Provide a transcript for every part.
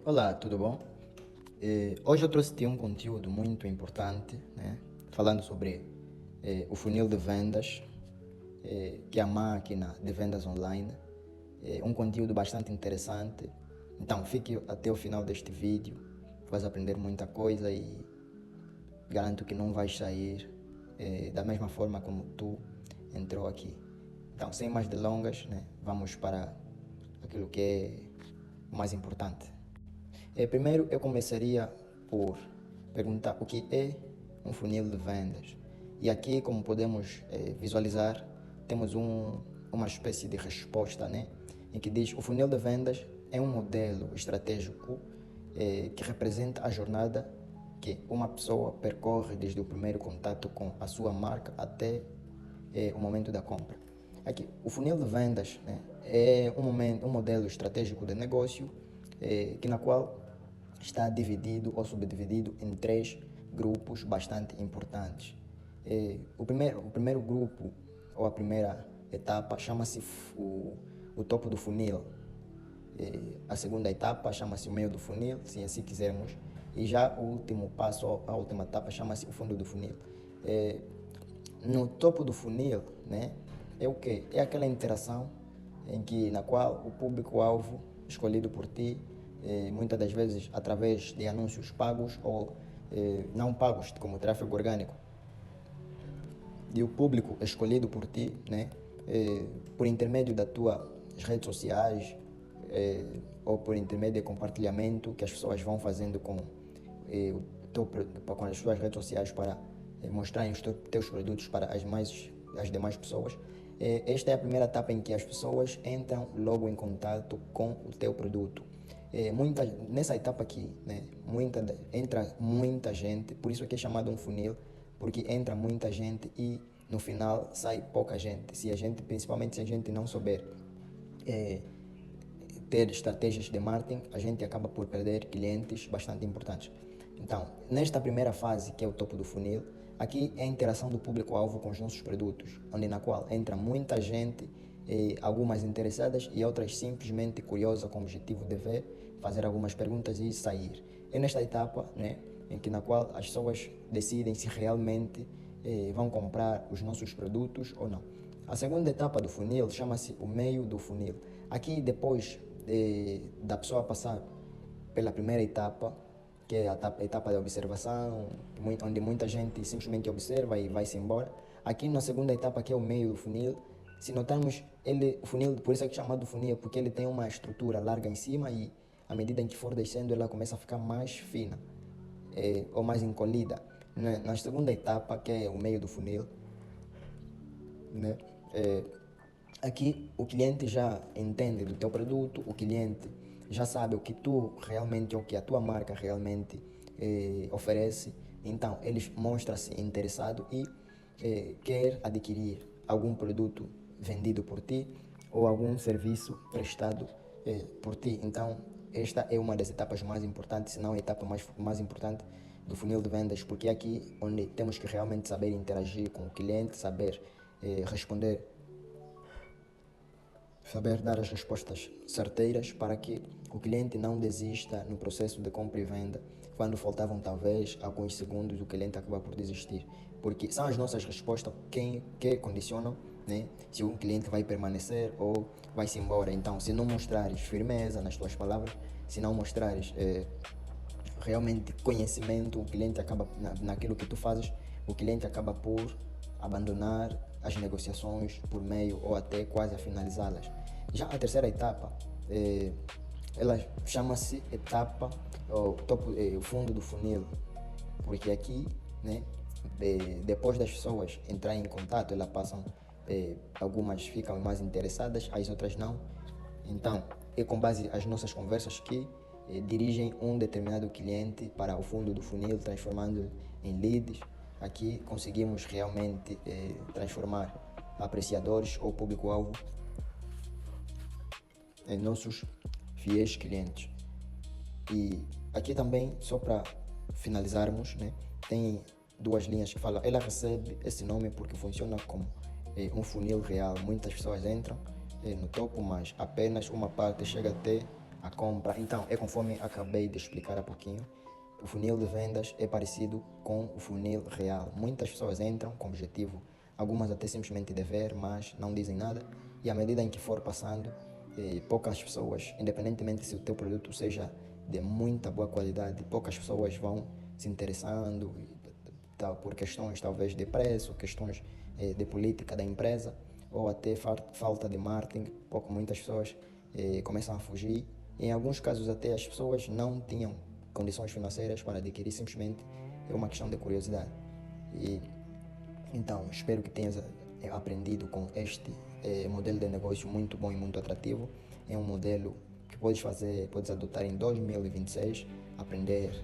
Olá, tudo bom? Hoje eu trouxe-te um conteúdo muito importante, né? Falando sobre o funil de vendas, que é a máquina de vendas online. Um conteúdo bastante interessante. Então, fique até o final deste vídeo, vais aprender muita coisa e garanto que não vais sair da mesma forma como tu entrou aqui. Então, sem mais delongas, né? Vamos para aquilo que é o mais importante. Primeiro, eu começaria por perguntar o que é um funil de vendas. E aqui, como podemos visualizar, temos uma espécie de resposta, né? Em que diz: o funil de vendas é um modelo estratégico que representa a jornada que uma pessoa percorre desde o primeiro contato com a sua marca até o momento da compra. Aqui, o funil de vendas, né, é um modelo estratégico de negócio na qual está dividido ou subdividido em três grupos bastante importantes. O primeiro grupo, ou a primeira etapa, chama-se o topo do funil. A segunda etapa chama-se o meio do funil, se assim quisermos. E já o último passo, ou a última etapa, chama-se o fundo do funil. No topo do funil, né, é o quê? É aquela interação na qual o público-alvo escolhido por ti, muitas das vezes através de anúncios pagos ou não pagos, como tráfego orgânico, e o público escolhido por ti, né, por intermédio das tuas redes sociais, ou por intermédio de compartilhamento que as pessoas vão fazendo com as suas redes sociais para mostrarem os teus produtos para as demais pessoas. Esta é a primeira etapa em que as pessoas entram logo em contato com o teu produto. Nessa etapa aqui, né, entra muita gente, por isso aqui é chamado um funil, porque entra muita gente e no final sai pouca gente. Principalmente se a gente não souber ter estratégias de marketing, a gente acaba por perder clientes bastante importantes. Então, nesta primeira fase, que é o topo do funil, aqui é a interação do público-alvo com os nossos produtos, na qual entra muita gente, algumas interessadas e outras simplesmente curiosas com o objetivo de ver, fazer algumas perguntas e sair. É nesta etapa, né, na qual as pessoas decidem se realmente vão comprar os nossos produtos ou não. A segunda etapa do funil chama-se o meio do funil. Aqui, depois da pessoa passar pela primeira etapa, que é a etapa de observação, onde muita gente simplesmente observa e vai-se embora. Aqui na segunda etapa, que é o meio do funil, se notarmos, o funil, por isso é que é chamado funil, porque ele tem uma estrutura larga em cima e à medida em que for descendo, ela começa a ficar mais fina, ou mais encolhida. Na segunda etapa, que é o meio do funil, né? Aqui o cliente já entende do teu produto, o cliente já sabe o que tu realmente, o que a tua marca realmente oferece. Então ele mostra-se interessado e quer adquirir algum produto vendido por ti ou algum serviço prestado por ti. Então esta é uma das etapas mais importantes, se não a etapa mais importante do funil de vendas, porque é aqui onde temos que realmente saber interagir com o cliente, saber saber dar as respostas certeiras para que o cliente não desista no processo de compra e venda. Quando faltavam talvez alguns segundos, o cliente acaba por desistir, porque são as nossas respostas que condicionam, né, se o cliente vai permanecer ou vai se embora. Então, se não mostrares firmeza nas tuas palavras, se não mostrares realmente conhecimento, o cliente acaba naquilo que tu fazes, o cliente acaba por abandonar as negociações por meio ou até quase a finalizá-las. Já a terceira etapa, ela chama-se etapa, o fundo do funil, porque aqui, né, depois das pessoas entrarem em contato, elas passam, algumas ficam mais interessadas, as outras não. Então, é com base nas nossas conversas que dirigem um determinado cliente para o fundo do funil, transformando em leads. Aqui conseguimos realmente transformar apreciadores ou público-alvo em nossos fiéis clientes. E aqui também, só para finalizarmos, né, tem duas linhas que falam. Ela recebe esse nome porque funciona como um funil real. Muitas pessoas entram no topo, mas apenas uma parte chega até a compra. Então, é conforme acabei de explicar há pouquinho, o funil de vendas é parecido com o funil real. Muitas pessoas entram com objetivo, algumas até simplesmente de ver, mas não dizem nada. E à medida em que for passando, poucas pessoas, independentemente se o teu produto seja de muita boa qualidade, poucas pessoas vão se interessando por questões talvez de preço, questões de política da empresa, ou até falta de marketing. Muitas pessoas começam a fugir. Em alguns casos até as pessoas não tinham condições financeiras para adquirir, simplesmente é uma questão de curiosidade. E então espero que tenhas aprendido com este modelo de negócio muito bom e muito atrativo. É um modelo que podes adotar em 2026, aprender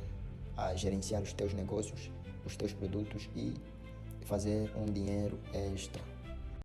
a gerenciar os teus negócios, os teus produtos e fazer um dinheiro extra.